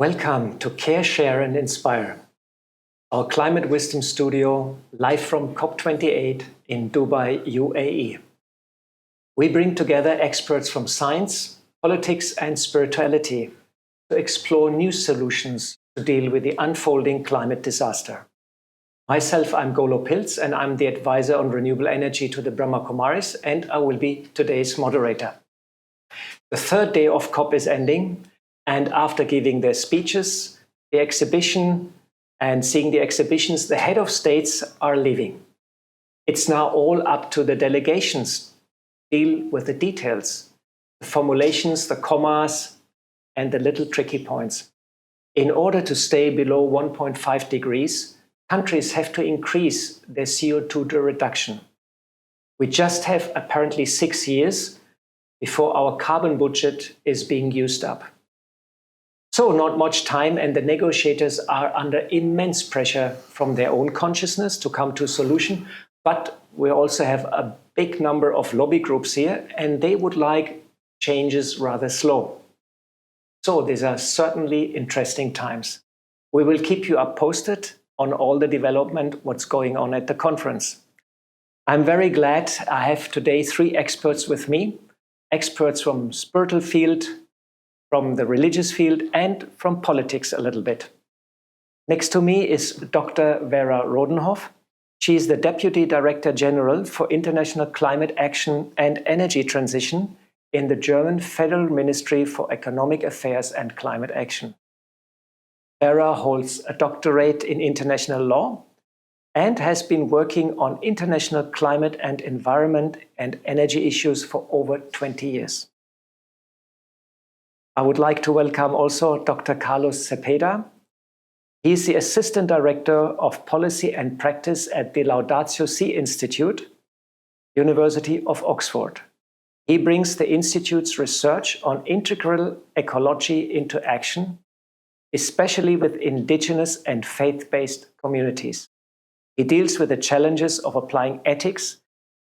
Welcome to Care, Share and Inspire, our climate wisdom studio live from COP28 in Dubai, UAE. We bring together experts from science, politics and spirituality to explore new solutions to deal with the unfolding climate disaster. Myself, I'm Golo Pilz and I'm the advisor on renewable energy to the Brahma Kumaris, and I will be today's moderator. The third day of COP is ending, and after giving their speeches, the exhibition and seeing the exhibitions, the head of states are leaving. It's now all up to the delegations to deal with the details, the formulations, the commas, and the little tricky points. In order to stay below 1.5 degrees, countries have to increase their CO2 reduction. We just have apparently 6 years before our carbon budget is being used up. So not much time, and the negotiators are under immense pressure from their own consciousness to come to a solution. But we also have a big number of lobby groups here, and they would like changes rather slow. So these are certainly interesting times. We will keep you up posted on all the development, what's going on at the conference. I'm very glad I have today 3 experts with me, experts from spiritual field, from the religious field, and from politics a little bit. Next to me is Dr. Vera Rodenhoff. She is the Deputy Director General for International Climate Action and Energy Transition in the German Federal Ministry for Economic Affairs and Climate Action. Vera holds a doctorate in international law and has been working on international climate and environment and energy issues for over 20 years. I would like to welcome also Dr. Carlos Cepeda. He is the Assistant Director of Policy and Practice at the Laudatio Si Institute, University of Oxford. He brings the Institute's research on integral ecology into action, especially with indigenous and faith-based communities. He deals with the challenges of applying ethics,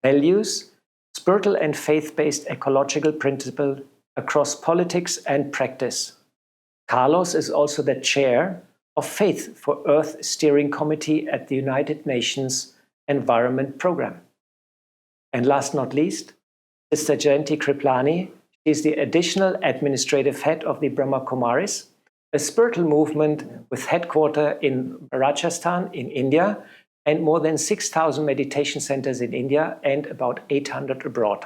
values, spiritual and faith-based ecological principles across politics and practice. Carlos is also the chair of Faith for Earth Steering Committee at the United Nations Environment Programme. And last not least, Sister Jayanti Kriplani is the additional administrative head of the Brahma Kumaris, a spiritual movement with headquarters in Rajasthan in India and more than 6,000 meditation centers in India and about 800 abroad.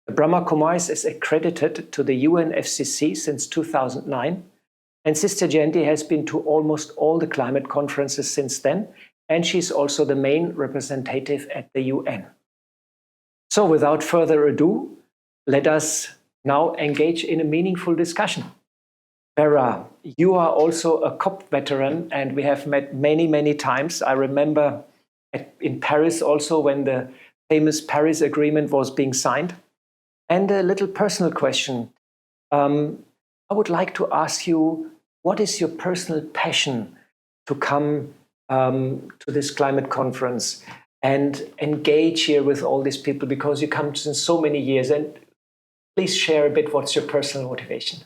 The Brahma Kumaris is accredited to the UNFCCC since 2009, and Sister Jayanti has been to almost all the climate conferences since then, and she's also the main representative at the UN. So without further ado, let us now engage in a meaningful discussion. Vera, you are also a COP veteran, and we have met many, many times. I remember in Paris also when the famous Paris Agreement was being signed. And a little personal question. I would like to ask you, what is your personal passion to come to this climate conference and engage here with all these people, because you come since so many years, and please share a bit what's your personal motivation.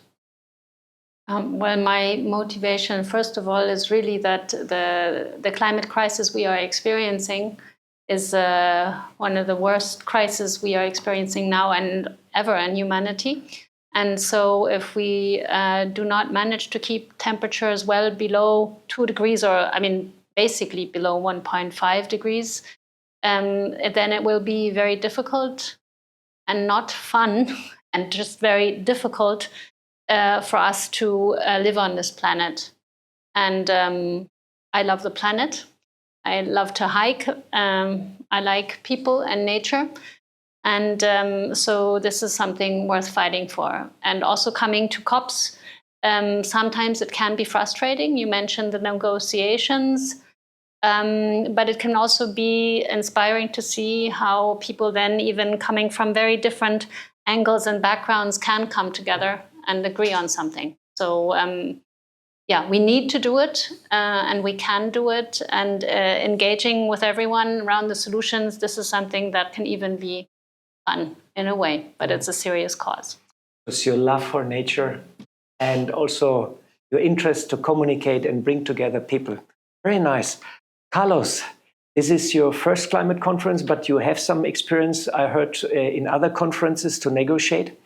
Well, my motivation, first of all, is really that the climate crisis we are experiencing is one of the worst crises we are experiencing now and ever in humanity. And so if we do not manage to keep temperatures well below 2 degrees, or basically below 1.5 degrees, then it will be very difficult and not fun and just very difficult for us to live on this planet. And I love the planet. I love to hike. I like people and nature. And so this is something worth fighting for. And also coming to COPs, sometimes it can be frustrating. You mentioned the negotiations, but it can also be inspiring to see how people then, even coming from very different angles and backgrounds, can come together and agree on something. So we need to do it, and we can do it. And engaging with everyone around the solutions, this is something that can even be fun in a way, but it's a serious cause. It's your love for nature and also your interest to communicate and bring together people. Very nice. Carlos, this is your first climate conference, but you have some experience, I heard, in other conferences to negotiate.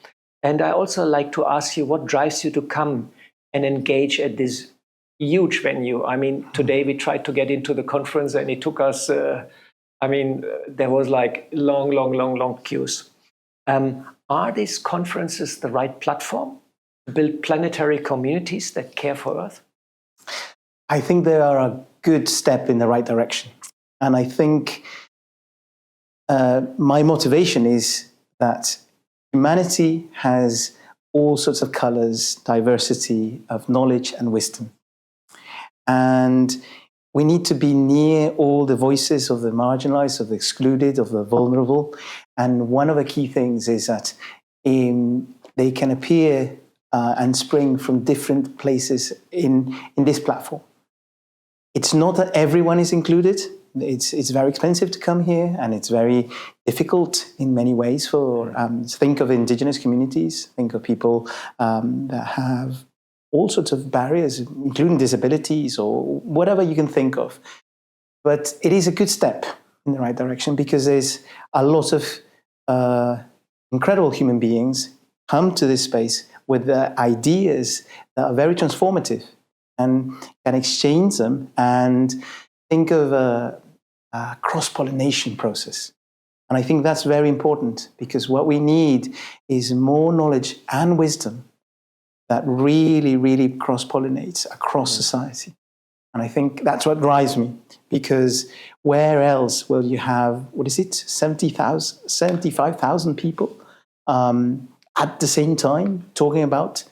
And I also like to ask you, what drives you to come and engage at this huge venue? I mean, today we tried to get into the conference and it took us, there was like long queues. Are these conferences the right platform to build planetary communities that care for Earth? I think they are a good step in the right direction. And I think my motivation is that humanity has all sorts of colors, diversity of knowledge and wisdom. And we need to be near all the voices of the marginalized, of the excluded, of the vulnerable. And one of the key things is that they can appear and spring from different places in this platform. It's not that everyone is included. It's very expensive to come here, and it's very difficult in many ways for, think of indigenous communities, think of people that have all sorts of barriers, including disabilities or whatever you can think of. But it is a good step in the right direction because there's a lot of incredible human beings come to this space with ideas that are very transformative and can exchange them and think of a cross-pollination process. And I think that's very important because what we need is more knowledge and wisdom that really cross-pollinates across society. And I think that's what drives me, because where else will you have, 75,000 people at the same time talking about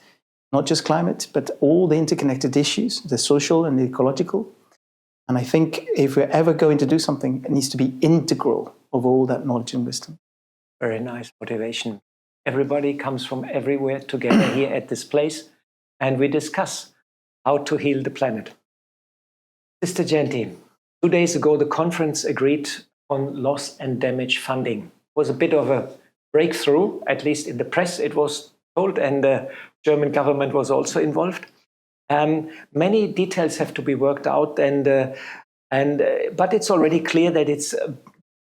not just climate, but all the interconnected issues, the social and the ecological. And I think if we're ever going to do something, it needs to be integral of all that knowledge and wisdom. Very nice motivation. Everybody comes from everywhere together here at this place, and we discuss how to heal the planet. Sister Genti, 2 days ago, the conference agreed on loss and damage funding. It was a bit of a breakthrough, at least in the press it was told, and the German government was also involved. Many details have to be worked out, but it's already clear that it's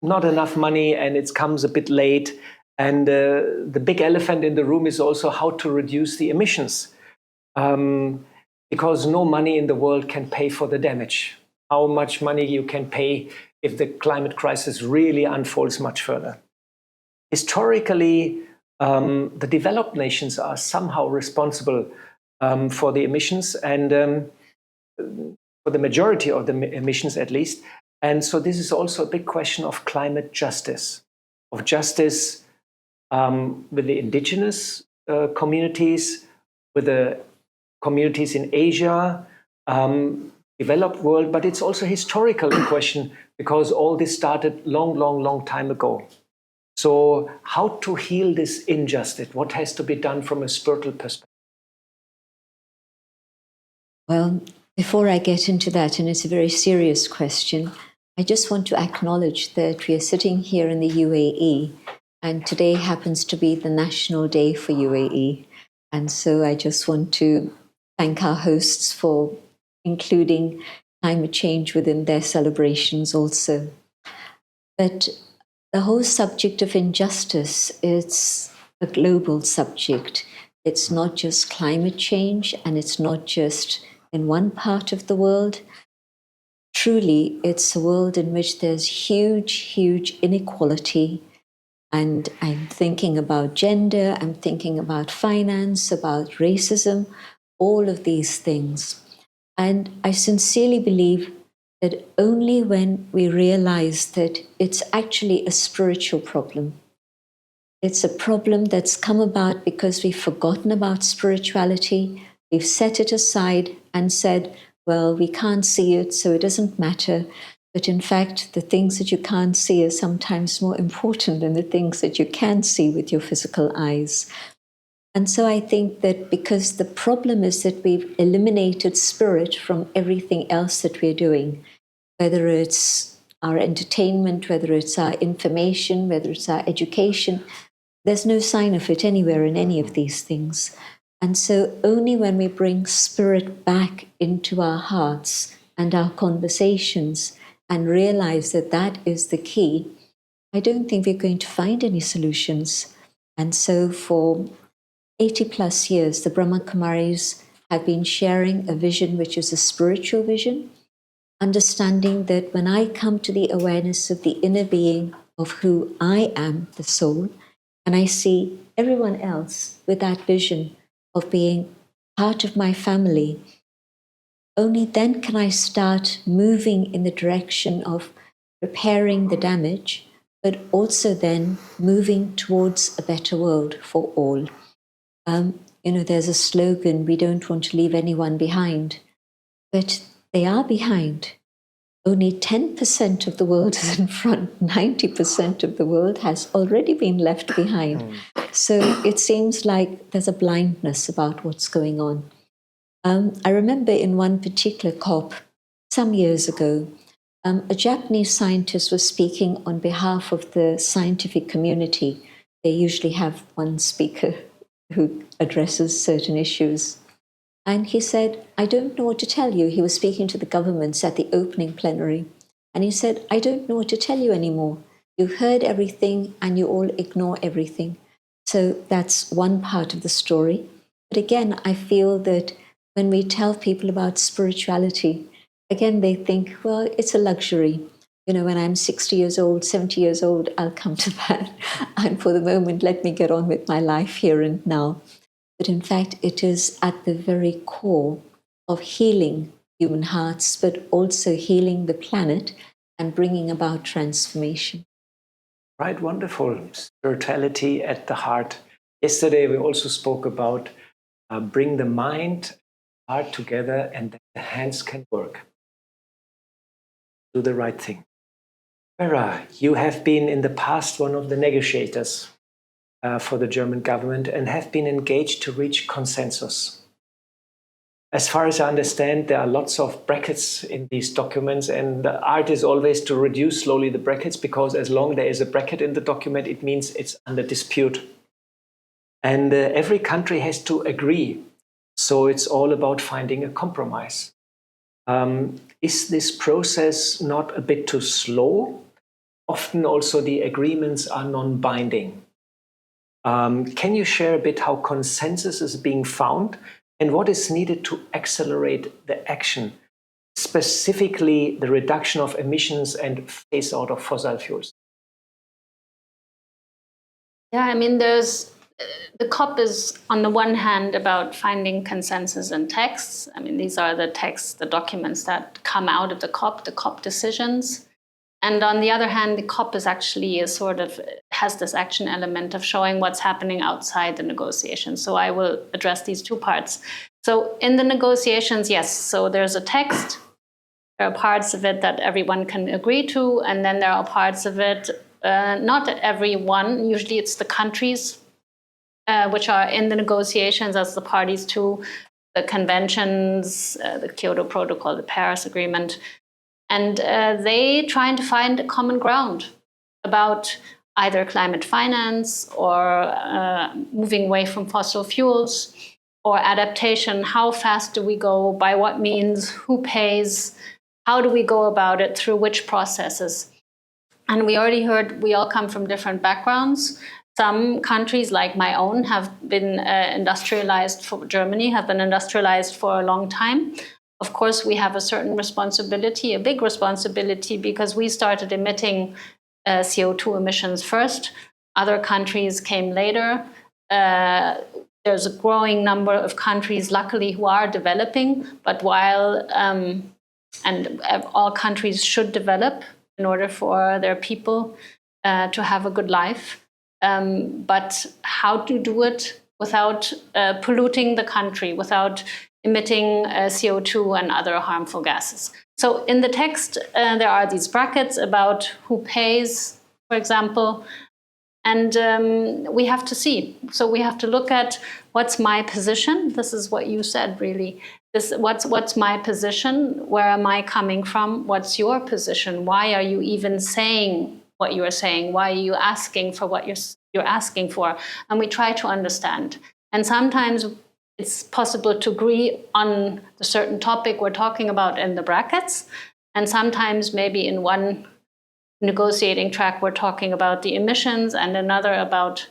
not enough money and it comes a bit late. And the big elephant in the room is also how to reduce the emissions, because no money in the world can pay for the damage. How much money you can pay if the climate crisis really unfolds much further. Historically, the developed nations are somehow responsible for the emissions, and for the majority of the emissions at least. And so this is also a big question of climate justice, of justice with the indigenous communities, with the communities in Asia, developed world, but it's also historical in question because all this started long time ago. So how to heal this injustice? What has to be done from a spiritual perspective? Well, before I get into that, and it's a very serious question, I just want to acknowledge that we are sitting here in the UAE, and today happens to be the National Day for UAE. And so I just want to thank our hosts for including climate change within their celebrations also. But the whole subject of injustice is a global subject. It's not just climate change, and it's not just in one part of the world. Truly, it's a world in which there's huge inequality. And I'm thinking about gender, I'm thinking about finance, about racism, all of these things. And I sincerely believe that only when we realize that it's actually a spiritual problem, it's a problem that's come about because we've forgotten about spirituality, we've set it aside and said, well, we can't see it, so it doesn't matter. But in fact, the things that you can't see are sometimes more important than the things that you can see with your physical eyes. And so I think that because the problem is that we've eliminated spirit from everything else that we're doing, whether it's our entertainment, whether it's our information, whether it's our education, there's no sign of it anywhere in any of these things. And so only when we bring spirit back into our hearts and our conversations and realize that that is the key, I don't think we're going to find any solutions. And so for 80 plus years, the Brahma Kumaris have been sharing a vision which is a spiritual vision, understanding that when I come to the awareness of the inner being of who I am, the soul, and I see everyone else with that vision of being part of my family, only then can I start moving in the direction of repairing the damage, but also then moving towards a better world for all. There's a slogan, we don't want to leave anyone behind, but they are behind. Only 10% of the world is in front, 90% of the world has already been left behind. So it seems like there's a blindness about what's going on. I remember in one particular COP some years ago, a Japanese scientist was speaking on behalf of the scientific community. They usually have one speaker who addresses certain issues. And he said, I don't know what to tell you. He was speaking to the governments at the opening plenary. And he said, I don't know what to tell you anymore. You've heard everything and you all ignore everything. So that's one part of the story. But again, I feel that when we tell people about spirituality, again, they think, well, it's a luxury. When I'm 60 years old, 70 years old, I'll come to that. And for the moment, let me get on with my life here and now. But in fact, it is at the very core of healing human hearts, but also healing the planet and bringing about transformation. Right, wonderful. Spirituality at the heart. Yesterday, we also spoke about bring the mind, heart together, and then the hands can work. Do the right thing. Vera, you have been in the past one of the negotiators for the German government and have been engaged to reach consensus. As far as I understand, there are lots of brackets in these documents, and the art is always to reduce slowly the brackets, because as long there is a bracket in the document, it means it's under dispute. And every country has to agree. So it's all about finding a compromise. Is this process not a bit too slow? Often also the agreements are non-binding. Can you share a bit how consensus is being found and what is needed to accelerate the action, specifically the reduction of emissions and phase out of fossil fuels? Yeah, the COP is on the one hand about finding consensus in texts. These are the texts, the documents that come out of the COP decisions. And on the other hand, the COP is actually has this action element of showing what's happening outside the negotiations. So I will address these two parts. So in the negotiations, yes, so there's a text. There are parts of it that everyone can agree to, and then there are parts of it, not everyone, usually it's the countries which are in the negotiations as the parties to the conventions, the Kyoto Protocol, the Paris Agreement. And they trying to find a common ground about either climate finance or moving away from fossil fuels or adaptation. How fast do we go? By what means? Who pays? How do we go about it? Through which processes? And we already heard we all come from different backgrounds. Some countries, like my own, have been industrialized. For Germany, have been industrialized for a long time. Of course, we have a certain responsibility, a big responsibility, because we started emitting CO2 emissions first. Other countries came later. There's a growing number of countries, luckily, who are developing, but and all countries should develop in order for their people to have a good life. But how to do it without polluting the country, without emitting CO2 and other harmful gases. So in the text, there are these brackets about who pays, for example, and we have to see. So we have to look at what's my position. This is what you said, really. What's my position? Where am I coming from? What's your position? Why are you even saying what you are saying? Why are you asking for what you're asking for? And we try to understand. And sometimes it's possible to agree on the certain topic we're talking about in the brackets. And sometimes maybe in one negotiating track, we're talking about the emissions and another about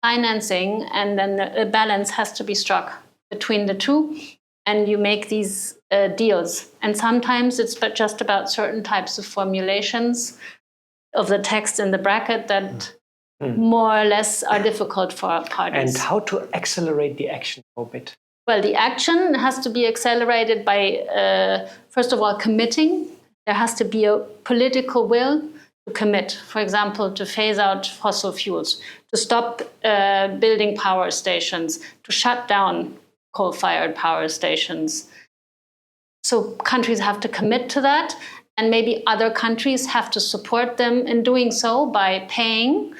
financing. And then a balance has to be struck between the two. And you make these deals. And sometimes it's just about certain types of formulations of the text in the bracket that more or less are difficult for our parties. And how to accelerate the action a bit? Well, the action has to be accelerated by, first of all, committing. There has to be a political will to commit, for example, to phase out fossil fuels, to stop building power stations, to shut down coal-fired power stations. So countries have to commit to that, and maybe other countries have to support them in doing so by paying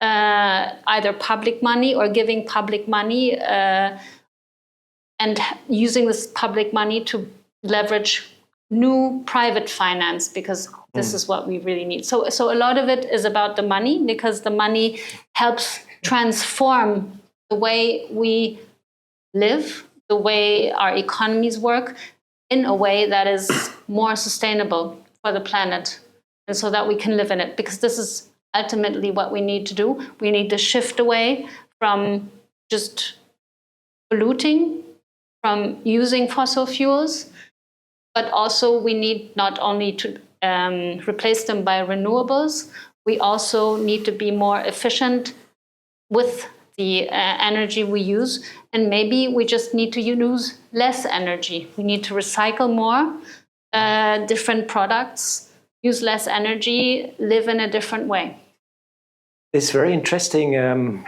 either public money or giving public money and using this public money to leverage new private finance, because this is what we really need. So a lot of it is about the money, because the money helps transform the way we live, the way our economies work, in a way that is more sustainable for the planet, and so that we can live in it. Because this is ultimately what we need to do. We need to shift away from just polluting, from using fossil fuels, but also we need not only to replace them by renewables, we also need to be more efficient with the energy we use. And maybe we just need to use less energy. We need to recycle more different products, use less energy, live in a different way. It's very interesting.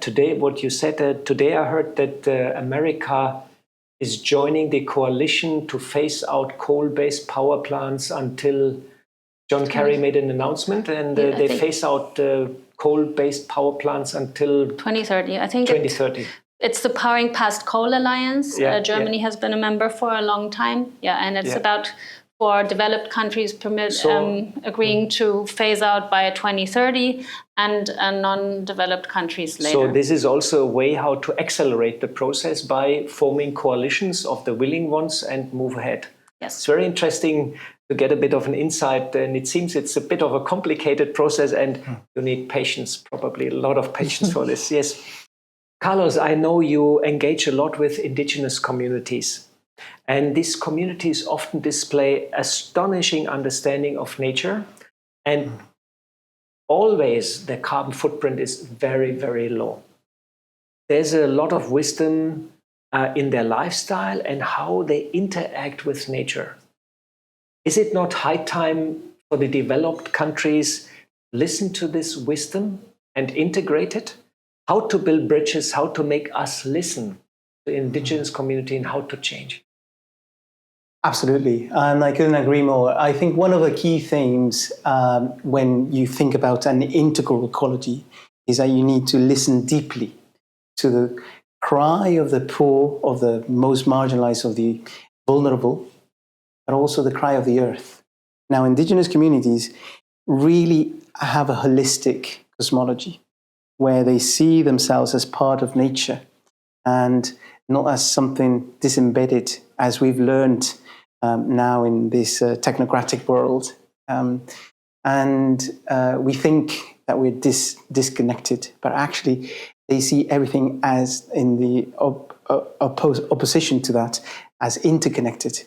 Today, what you said, today I heard that America is joining the coalition to phase out coal-based power plants until John Kerry made an announcement, and they phase out coal-based power plants until 2030. I think 2030. It's the Powering Past Coal Alliance. Germany has been a member for a long time. And it's about for developed countries agreeing to phase out by 2030 and non-developed countries later. So this is also a way how to accelerate the process by forming coalitions of the willing ones and move ahead. Yes. It's very interesting to get a bit of an insight, and it seems it's a bit of a complicated process, and you need patience, probably a lot of patience for this. Yes. Carlos, I know you engage a lot with indigenous communities, and these communities often display astonishing understanding of nature, and always their carbon footprint is very, very low. There's a lot of wisdom in their lifestyle and how they interact with nature. Is it not high time for the developed countries to listen to this wisdom and integrate it? How to build bridges, how to make us listen to the indigenous community and how to change? Absolutely, and I couldn't agree more. I think one of the key themes when you think about an integral ecology is that you need to listen deeply to the cry of the poor, of the most marginalized, of the vulnerable, but also the cry of the earth. Now, indigenous communities really have a holistic cosmology where they see themselves as part of nature and not as something disembedded, as we've learned now in this technocratic world. We think that we're disconnected, but actually they see everything as in the opposition to that, as interconnected.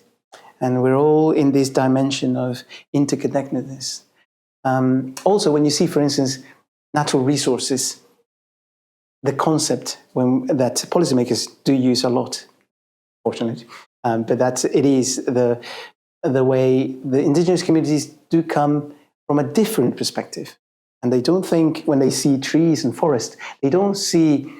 And we're all in this dimension of interconnectedness. Also, when you see, for instance, natural resources, the concept that policymakers do use a lot, fortunately, but it is the way the indigenous communities do come from a different perspective. And they don't think, when they see trees and forest, they don't see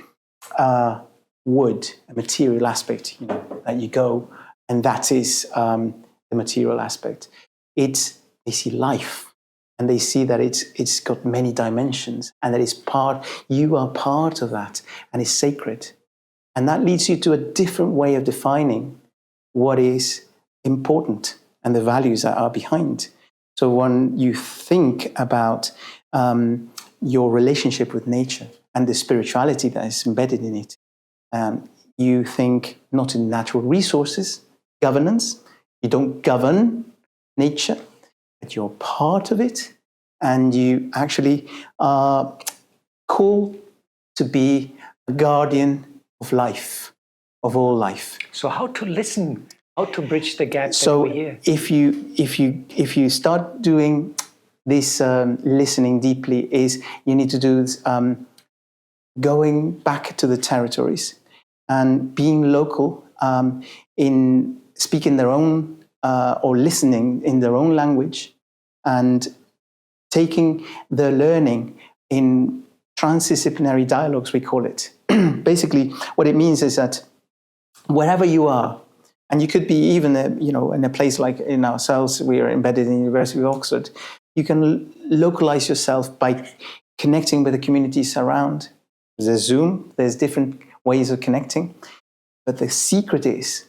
wood, a material aspect, that you go, and that is the material aspect. They see life, and they see that it's got many dimensions, and that you are part of that, and it's sacred. And that leads you to a different way of defining what is important and the values that are behind. So when you think about your relationship with nature and the spirituality that is embedded in it, you think not in natural resources, governance. You don't govern nature, but you're part of it, and you actually are called to be a guardian of life, of all life. So how to listen, how to bridge the gap So that we hear? if you start doing this listening deeply, is you need to do going back to the territories and being local, in speaking their own or listening in their own language, and taking the learning in transdisciplinary dialogues, we call it. Basically, what it means is that wherever you are, and you could be even in a place like in ourselves, we are embedded in the University of Oxford, you can localize yourself by connecting with the communities around. There's Zoom, there's different ways of connecting. But the secret is,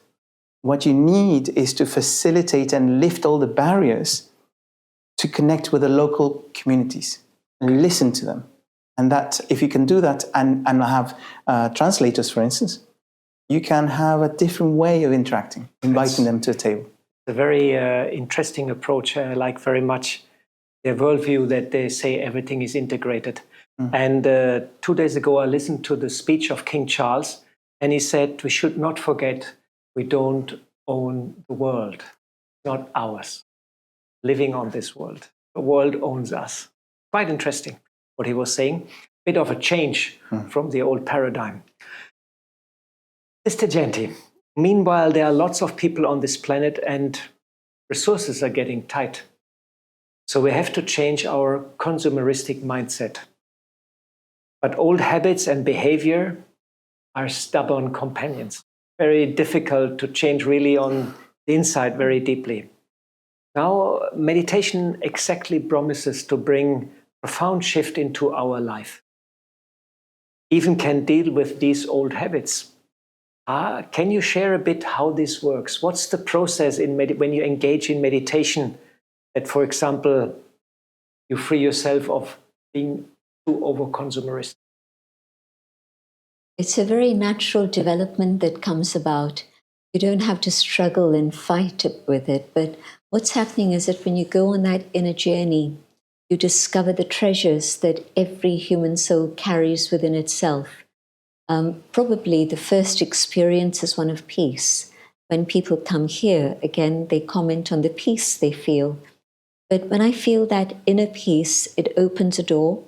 what you need is to facilitate and lift all the barriers to connect with the local communities and listen to them. And that, if you can do that and have translators, for instance, you can have a different way of interacting, inviting them to a table. A very interesting approach. I like very much their worldview that they say everything is integrated. And 2 days ago, I listened to the speech of King Charles, and he said, we should not forget we don't own the world. It's not ours. Living on this world. The world owns us. Quite interesting what he was saying. Bit of a change from the old paradigm. Mr. Genti, meanwhile, there are lots of people on this planet and resources are getting tight. So we have to change our consumeristic mindset. But old habits and behavior are stubborn companions. Very difficult to change really on the inside very deeply. Now, meditation exactly promises to bring profound shift into our life. Even can deal with these old habits. Can you share a bit how this works? What's the process when you engage in meditation that, for example, you free yourself of being too over-consumerist? It's a very natural development that comes about. You don't have to struggle and fight with it. But what's happening is that when you go on that inner journey, you discover the treasures that every human soul carries within itself. Probably the first experience is one of peace. When people come here, again, they comment on the peace they feel. But when I feel that inner peace, it opens a door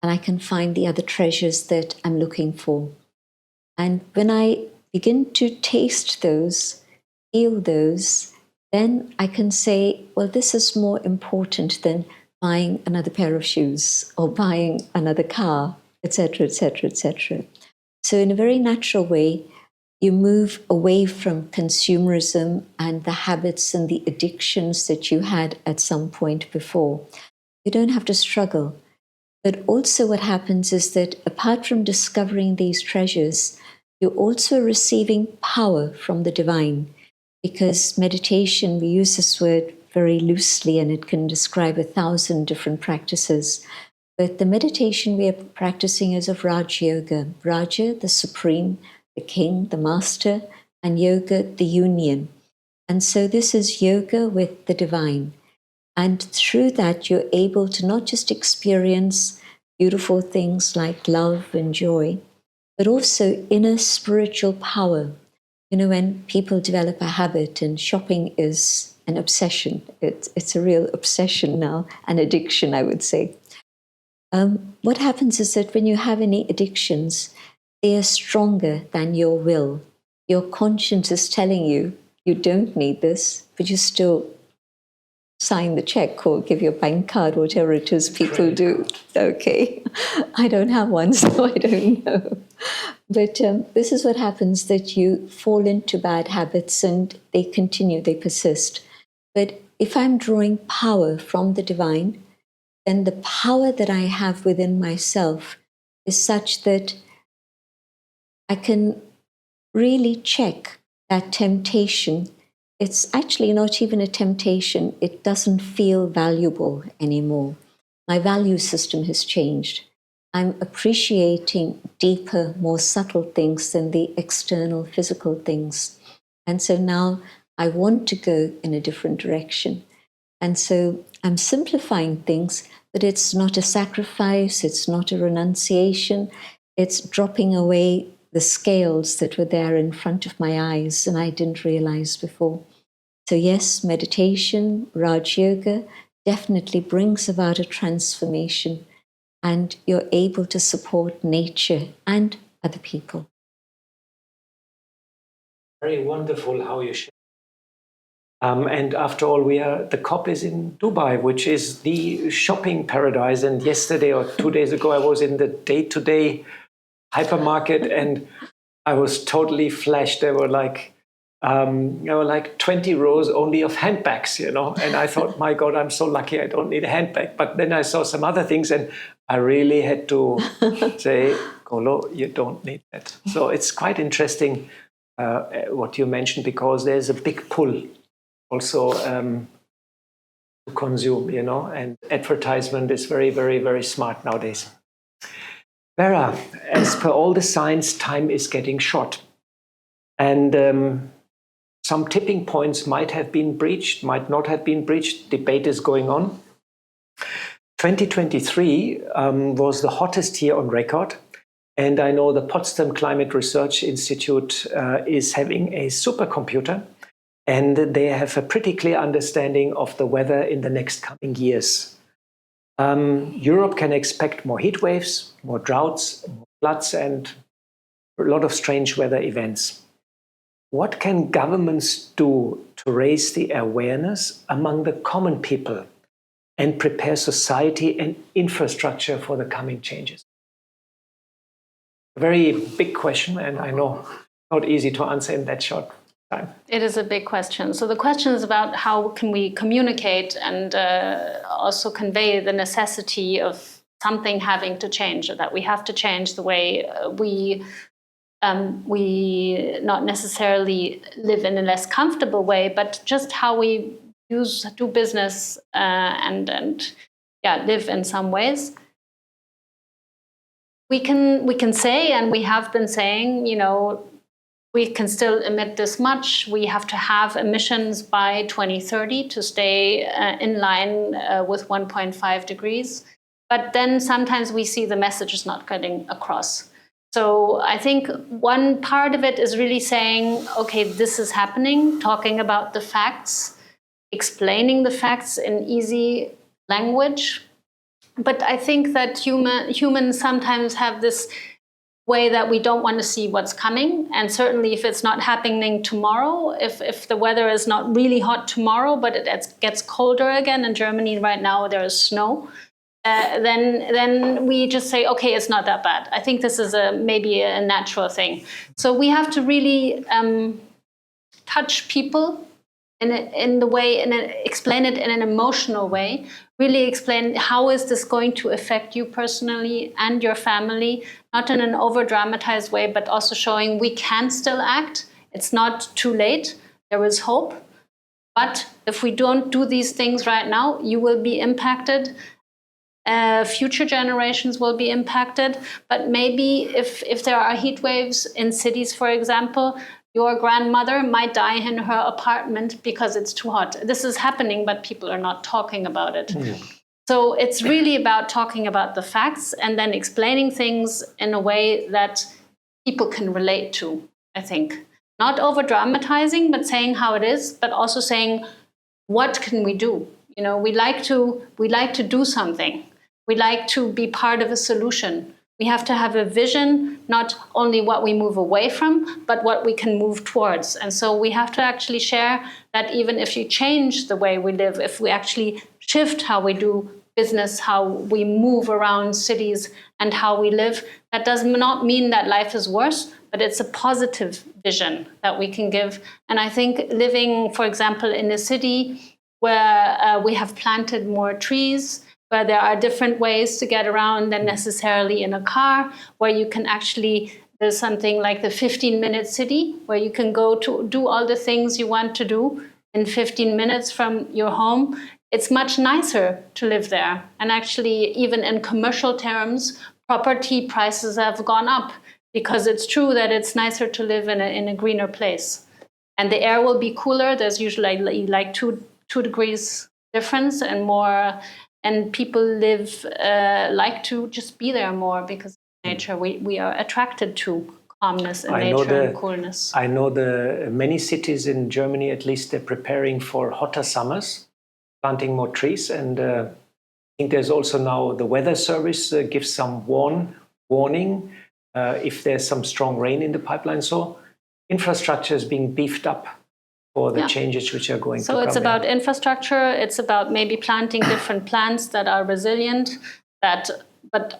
and I can find the other treasures that I'm looking for. And when I begin to taste those, feel those, then I can say, well, this is more important than buying another pair of shoes or buying another car, etc., etc., etc. So in a very natural way, you move away from consumerism and the habits and the addictions that you had at some point before. You don't have to struggle. But also what happens is that apart from discovering these treasures, you're also receiving power from the divine. Because meditation, we use this word very loosely and it can describe 1,000 different practices. But the meditation we are practicing is of Raj Yoga. Raja, the supreme, the king, the master, and yoga, the union. And so this is yoga with the divine. And through that, you're able to not just experience beautiful things like love and joy, but also inner spiritual power. You know, when people develop a habit, and shopping is an obsession, it's a real obsession now, an addiction, I would say. What happens is that when you have any addictions, they are stronger than your will. Your conscience is telling you, you don't need this, but you still sign the check or give your bank card, whatever it is people do. Okay, I don't have one, so I don't know. But this is what happens, that you fall into bad habits and they continue, they persist. But if I'm drawing power from the divine, then the power that I have within myself is such that I can really check that temptation. It's actually not even a temptation. It doesn't feel valuable anymore. My value system has changed. I'm appreciating deeper, more subtle things than the external physical things. And so now I want to go in a different direction. And so I'm simplifying things, but it's not a sacrifice, it's not a renunciation, it's dropping away the scales that were there in front of my eyes and I didn't realize before. So yes, meditation, Raj Yoga definitely brings about a transformation, and you're able to support nature and other people. Very wonderful how you share. And after all, the COP is in Dubai, which is the shopping paradise. And yesterday or 2 days ago, I was in the day-to-day hypermarket, and I was totally flashed. There were like 20 rows only of handbags, and I thought, my God, I'm so lucky I don't need a handbag. But then I saw some other things, and I really had to say, Golo, you don't need that. So it's quite interesting what you mentioned, because there's a big pull also to consume, and advertisement is very, very, very smart nowadays. Vera, as per all the signs, time is getting short. And some tipping points might have been breached, might not have been breached. Debate is going on. 2023 was the hottest year on record. And I know the Potsdam Climate Research Institute is having a supercomputer, and they have a pretty clear understanding of the weather in the next coming years. Europe can expect more heat waves, more droughts, more floods, and a lot of strange weather events. What can governments do to raise the awareness among the common people and prepare society and infrastructure for the coming changes? A very big question, and I know not easy to answer in that short time. It is a big question. So the question is about how can we communicate and also convey the necessity of something having to change, that we have to change the way we not necessarily live in a less comfortable way, but just how we do business and live in some ways. We can say, and we have been saying, we can still emit this much. We have to have emissions by 2030 to stay in line with 1.5 degrees. But then sometimes we see the message is not getting across. So I think one part of it is really saying, okay, this is happening, talking about the facts, explaining the facts in easy language. But I think that humans sometimes have this way that we don't want to see what's coming. And certainly if it's not happening tomorrow, if the weather is not really hot tomorrow, but it gets colder again, in Germany right now there is snow, then we just say, okay, it's not that bad. I think this is maybe a natural thing. So we have to really touch people in the way, and explain it in an emotional way, really explain how is this going to affect you personally and your family, not in an over-dramatized way, but also showing we can still act. It's not too late. There is hope. But if we don't do these things right now, you will be impacted. Future generations will be impacted. But maybe if there are heat waves in cities, for example, your grandmother might die in her apartment because it's too hot. This is happening, but people are not talking about it. Mm. So it's really about talking about the facts and then explaining things in a way that people can relate to, I think. Not over-dramatizing, but saying how it is, but also saying, what can we do? We like to do something. We like to be part of a solution. We have to have a vision, not only what we move away from, but what we can move towards. And so we have to actually share that even if you change the way we live, if we actually shift how we do business, how we move around cities and how we live, that does not mean that life is worse, but it's a positive vision that we can give. And I think living, for example, in a city where we have planted more trees, where there are different ways to get around than necessarily in a car, where you can actually, there's something like the 15-minute city, where you can go to do all the things you want to do in 15 minutes from your home. It's much nicer to live there. And actually, even in commercial terms, property prices have gone up, because it's true that it's nicer to live in a greener place. And the air will be cooler. There's usually like two degrees difference and more. And people like to just be there more, because nature, we are attracted to calmness and nature and coolness. I know many cities in Germany, at least, they're preparing for hotter summers, planting more trees. And I think there's also now the weather service gives some warning if there's some strong rain in the pipeline. So infrastructure is being beefed up for the changes which are going to come. So it's about infrastructure. It's about maybe planting different plants that are resilient, but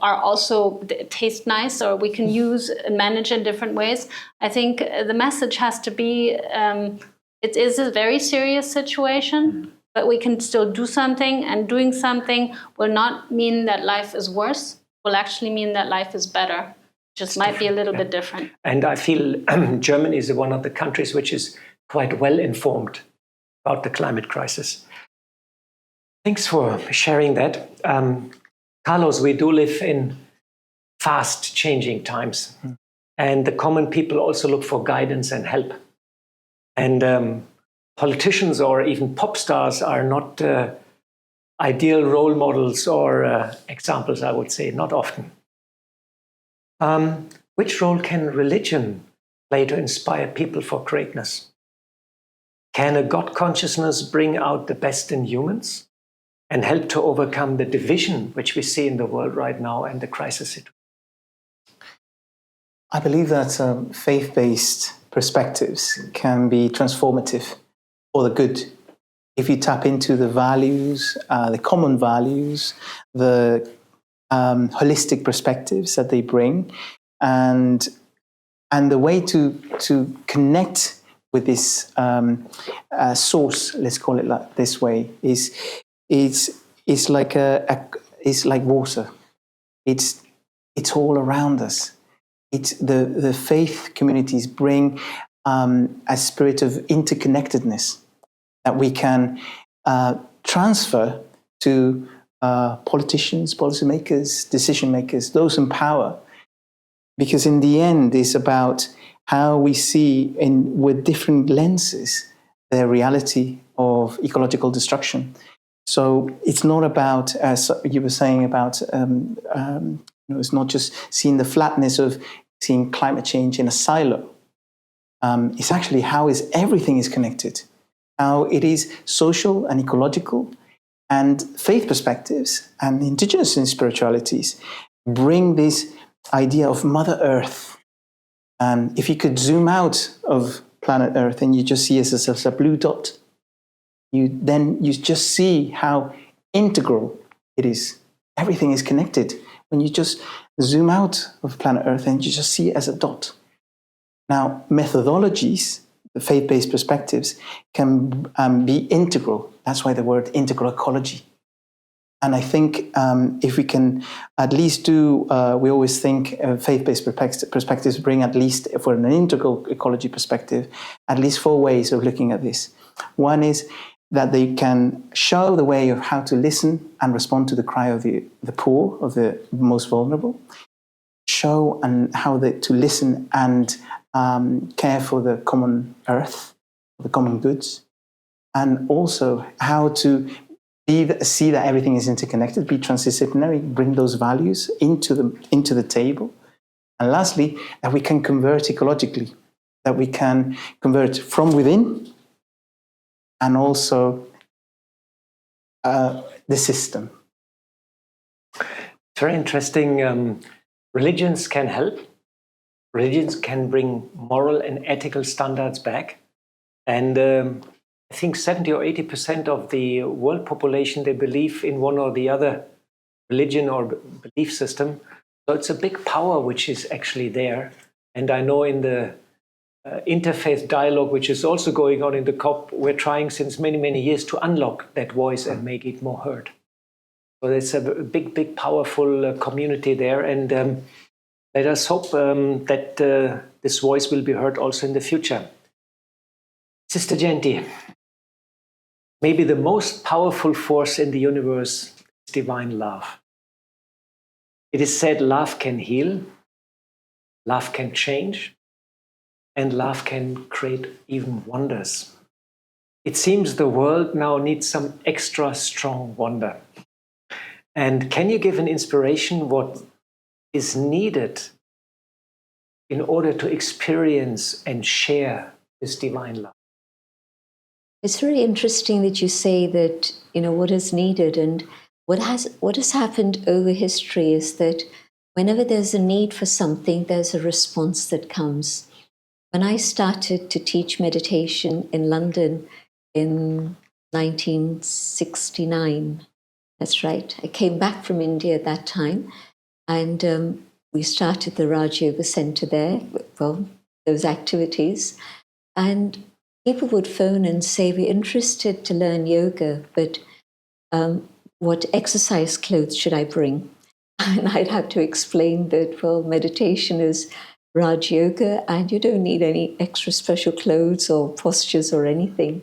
are also taste nice, or we can use and manage in different ways. I think the message has to be, it is a very serious situation, but we can still do something, and doing something will not mean that life is worse, will actually mean that life is better. Just might be a little bit different. And I feel Germany is one of the countries which is quite well informed about the climate crisis. Thanks for sharing that. Carlos, we do live in fast changing times, and the common people also look for guidance and help. And politicians or even pop stars are not ideal role models or examples, I would say, not often. Which role can religion play to inspire people for greatness? Can a God consciousness bring out the best in humans and help to overcome the division which we see in the world right now and the crisis situation? I believe that faith-based perspectives can be transformative for the good. If you tap into the values, the common values, the holistic perspectives that they bring, and the way to connect with this source, let's call it like this way, is like it's like water. It's all around us. It's the faith communities bring a spirit of interconnectedness that we can transfer to politicians, policymakers, decision makers, those in power. Because in the end, it's about how we see with different lenses the reality of ecological destruction. So it's not about, as you were saying, about it's not just seeing the flatness of seeing climate change in a silo. It's actually how everything is connected, how it is social and ecological, and faith perspectives and indigenous spiritualities bring this idea of Mother Earth. And if you could zoom out of planet Earth and you just see it as a blue dot, you just see how integral it is. Everything is connected. When you just zoom out of planet Earth and you just see it as a dot. Now, methodologies, the faith-based perspectives, can be integral. That's why the word integral ecology. And I think if we can at least do, we always think faith-based perspectives bring at least, for an integral ecology perspective, at least 4 ways of looking at this. One is that they can show the way of how to listen and respond to the cry of the poor, of the most vulnerable, show and how to listen and care for the common earth, the common goods, and also how to see that everything is interconnected, be transdisciplinary, bring those values into the table. And lastly, that we can convert ecologically, that we can convert from within and also the system. It's very interesting. Religions can help. Religions can bring moral and ethical standards back. And I think 70 or 80% of the world population, they believe in one or the other religion or belief system. So it's a big power which is actually there. And I know in the interfaith dialogue, which is also going on in the COP, we're trying since many, many years to unlock that voice and make it more heard. So there's a big, powerful community there. And let us hope that this voice will be heard also in the future. Sister Genti, maybe the most powerful force in the universe is divine love. It is said love can heal, love can change, and love can create even wonders. It seems the world now needs some extra strong wonder. And can you give an inspiration what is needed in order to experience and share this divine love? It's very interesting that you say that, what is needed, and what has happened over history is that whenever there's a need for something, there's a response that comes. When I started to teach meditation in London in 1969, that's right, I came back from India at that time, and we started the Raj Yoga Center there, those activities, and people would phone and say, we're interested to learn yoga, but what exercise clothes should I bring? And I'd have to explain that, meditation is Raj Yoga and you don't need any extra special clothes or postures or anything.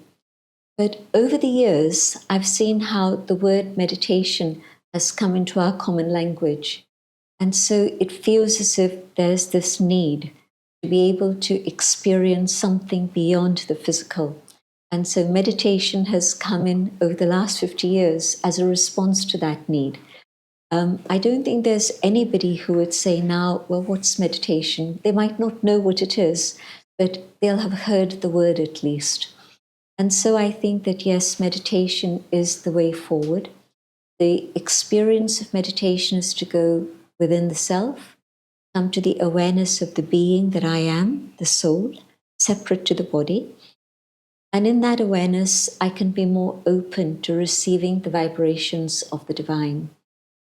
But over the years, I've seen how the word meditation has come into our common language. And so it feels as if there's this need to be able to experience something beyond the physical. And so meditation has come in over the last 50 years as a response to that need. I don't think there's anybody who would say now, what's meditation? They might not know what it is, but they'll have heard the word at least. And so I think that, yes, meditation is the way forward. The experience of meditation is to go within the self, come to the awareness of the being that I am, the soul, separate to the body. And in that awareness, I can be more open to receiving the vibrations of the divine.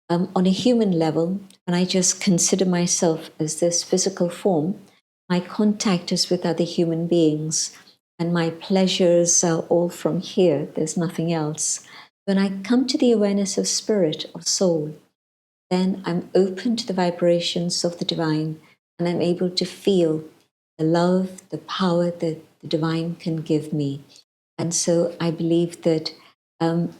On a human level, when I just consider myself as this physical form, my contact is with other human beings, and my pleasures are all from here. There's nothing else. When I come to the awareness of spirit, of soul, then I'm open to the vibrations of the divine, and I'm able to feel the love, the power that the divine can give me. And so I believe that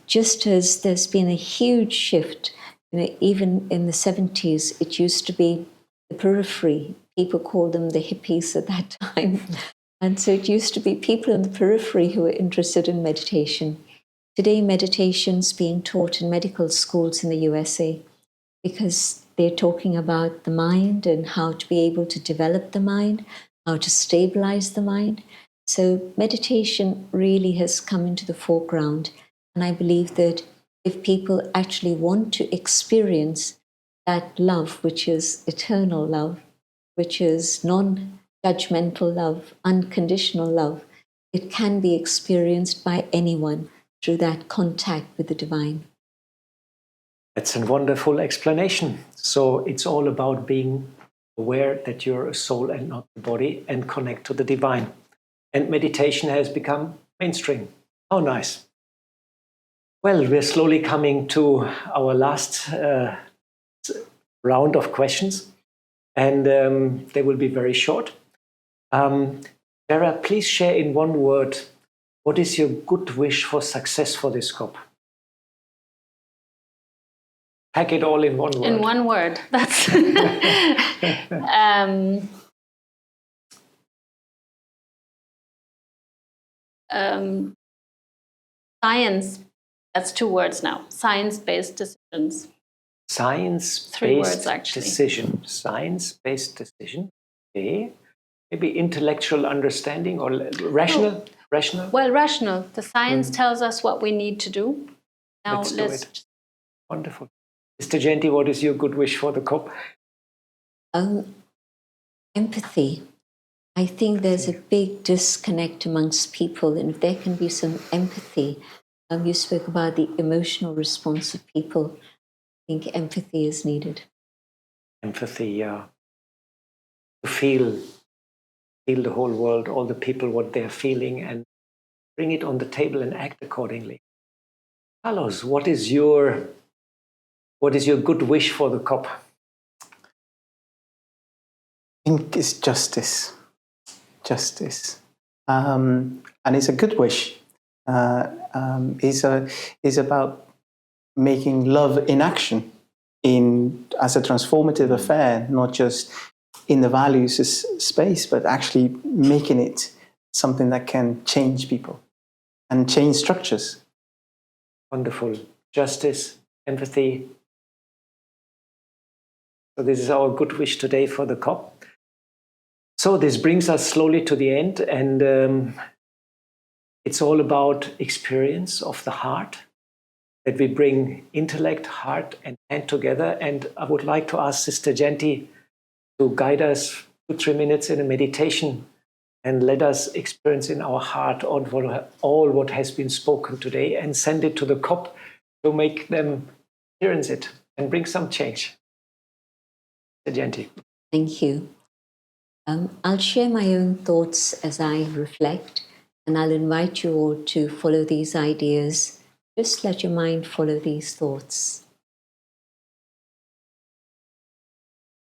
just as there's been a huge shift, even in the 70s, it used to be the periphery. People called them the hippies at that time. And so it used to be people in the periphery who were interested in meditation. Today, meditation's being taught in medical schools in the USA because they're talking about the mind and how to be able to develop the mind, how to stabilize the mind. So meditation really has come into the foreground. And I believe that if people actually want to experience that love, which is eternal love, which is non-judgmental love, unconditional love, it can be experienced by anyone through that contact with the divine. That's a wonderful explanation. So it's all about being aware that you're a soul and not the body, and connect to the divine. And meditation has become mainstream. How nice. Well, we're slowly coming to our last round of questions, and they will be very short. Vera, please share in one word, what is your good wish for success for this COP? Pack it all in one word. In one word. That's science. That's 2 words now. Science-based decisions. Science-based 3 words, actually. decision. Science-based decision. Okay. Maybe intellectual understanding or rational? Oh. Rational? Well, rational. The science tells us what we need to do. Now Let's do it. Wonderful. Mr. Genti, what is your good wish for the COP? Empathy. I think there's a big disconnect amongst people, and if there can be some empathy, you spoke about the emotional response of people. I think empathy is needed. Empathy, yeah. To feel the whole world, all the people, what they're feeling, and bring it on the table and act accordingly. Carlos, what is your good wish for the COP? I think it's justice. Justice. And it's a good wish. Is about making love in action as a transformative affair, not just in the values space, but actually making it something that can change people and change structures. Wonderful. Justice, empathy. So this is our good wish today for the COP. So this brings us slowly to the end, and it's all about experience of the heart, that we bring intellect, heart, and hand together. And I would like to ask Sister Genti to guide us 2-3 minutes in a meditation and let us experience in our heart all what has been spoken today, and send it to the COP to make them experience it and bring some change. Sister Genti. Thank you. I'll share my own thoughts as I reflect, and I'll invite you all to follow these ideas. Just let your mind follow these thoughts.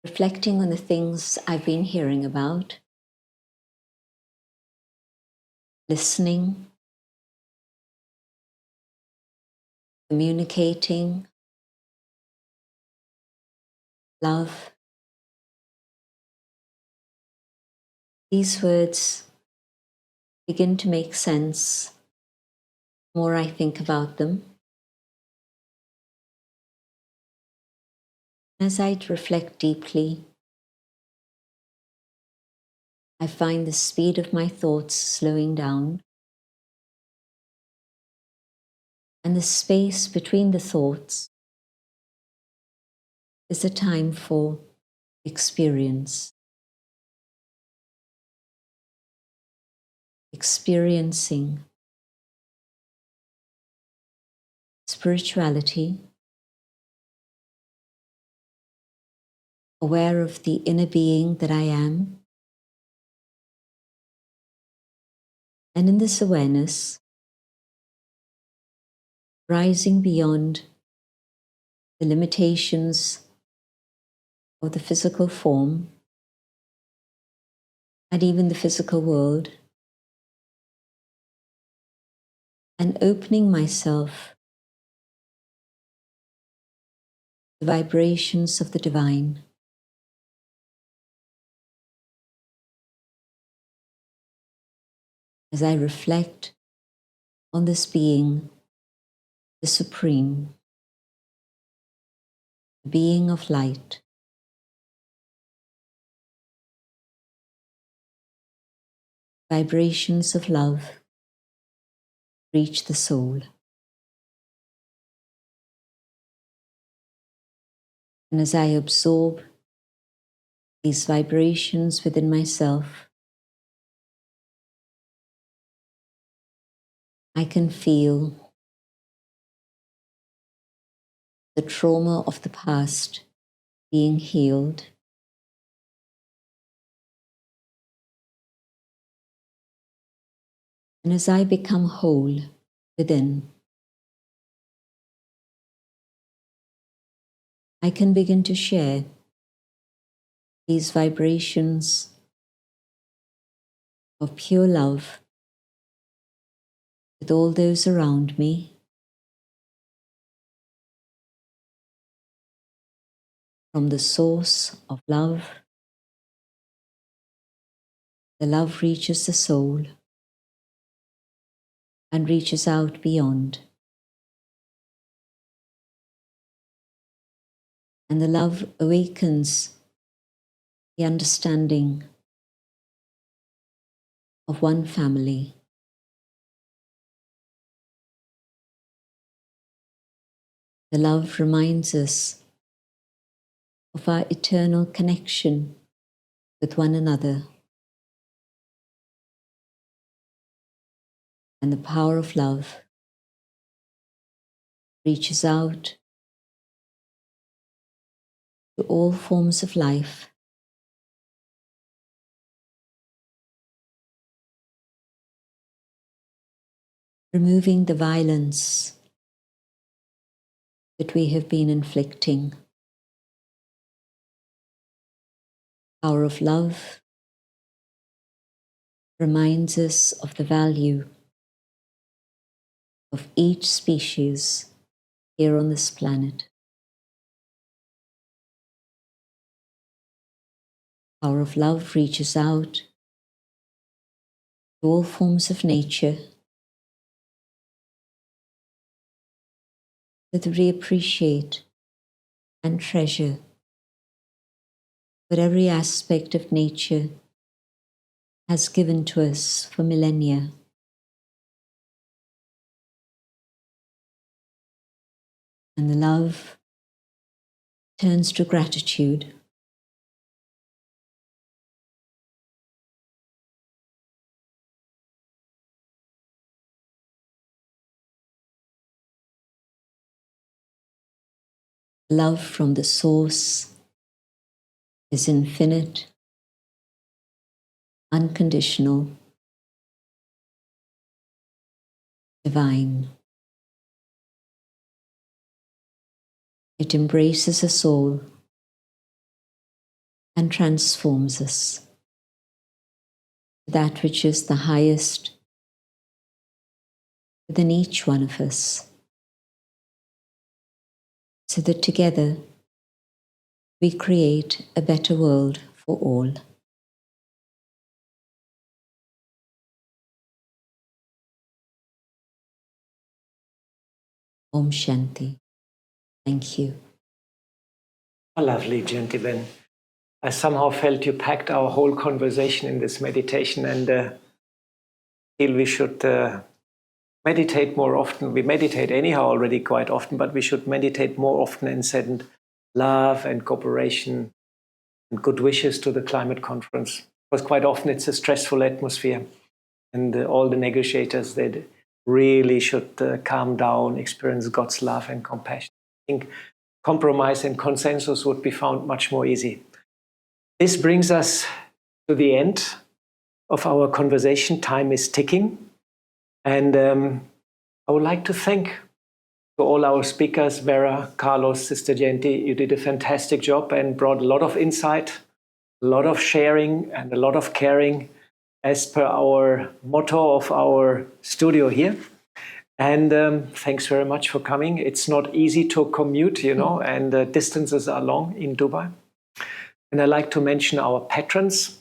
Reflecting on the things I've been hearing about, listening, communicating, love. These words begin to make sense the more I think about them. As I reflect deeply, I find the speed of my thoughts slowing down, and the space between the thoughts is a time for experience. Experiencing spirituality, aware of the inner being that I am, and in this awareness, rising beyond the limitations of the physical form and even the physical world, and opening myself to the vibrations of the divine. As I reflect on this being, the Supreme, the being of light, vibrations of love reach the soul. And as I absorb these vibrations within myself, I can feel the trauma of the past being healed. And as I become whole within, I can begin to share these vibrations of pure love with all those around me, from the source of love. The love reaches the soul and reaches out beyond. And the love awakens the understanding of one family. The love reminds us of our eternal connection with one another, and the power of love reaches out to all forms of life, removing the violence that we have been inflicting. Power of love reminds us of the value of each species here on this planet. Power of love reaches out to all forms of nature, so that we appreciate and treasure what every aspect of nature has given to us for millennia. And the love turns to gratitude. Love from the source is infinite, unconditional, divine. It embraces us all and transforms us to that which is the highest within each one of us, so that together we create a better world for all. Om Shanti. Thank you. Lovely, gentlemen. I somehow felt you packed our whole conversation in this meditation, and feel we should meditate more often. We meditate anyhow already quite often, but we should meditate more often and send love and cooperation and good wishes to the climate conference. Because quite often it's a stressful atmosphere, and all the negotiators, they really should calm down, experience God's love and compassion. I think compromise and consensus would be found much more easy. This brings us to the end of our conversation. Time is ticking. And I would like to thank to all our speakers, Vera, Carlos, Sister Jenti. You did a fantastic job and brought a lot of insight, a lot of sharing, and a lot of caring, as per our motto of our studio here. And thanks very much for coming. It's not easy to commute, and the distances are long in Dubai. And I'd like to mention our patrons,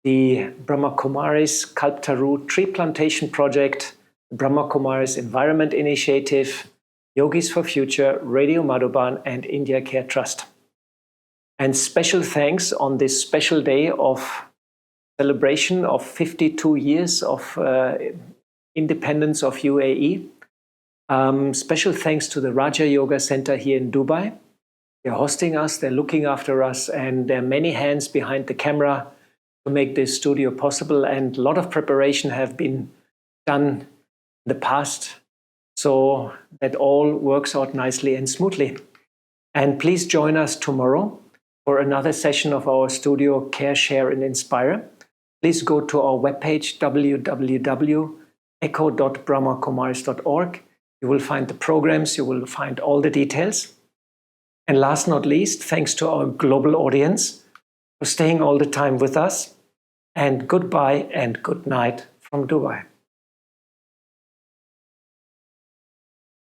the Brahma Kumaris Kalptaru Tree Plantation Project, Brahma Kumaris Environment Initiative, Yogis for Future, Radio Madhuban, and India Care Trust. And special thanks on this special day of celebration of 52 years of independence of UAE. Special thanks to the Raja Yoga Center here in Dubai. They're hosting us, they're looking after us, and there are many hands behind the camera to make this studio possible. And a lot of preparation have been done in the past, so that all works out nicely and smoothly. And please join us tomorrow for another session of our studio Care, Share and Inspire. Please go to our webpage www.echo.brahmakumaris.org. You will find the programs, you will find all the details. And last not least, thanks to our global audience for staying all the time with us. And goodbye and good night from Dubai.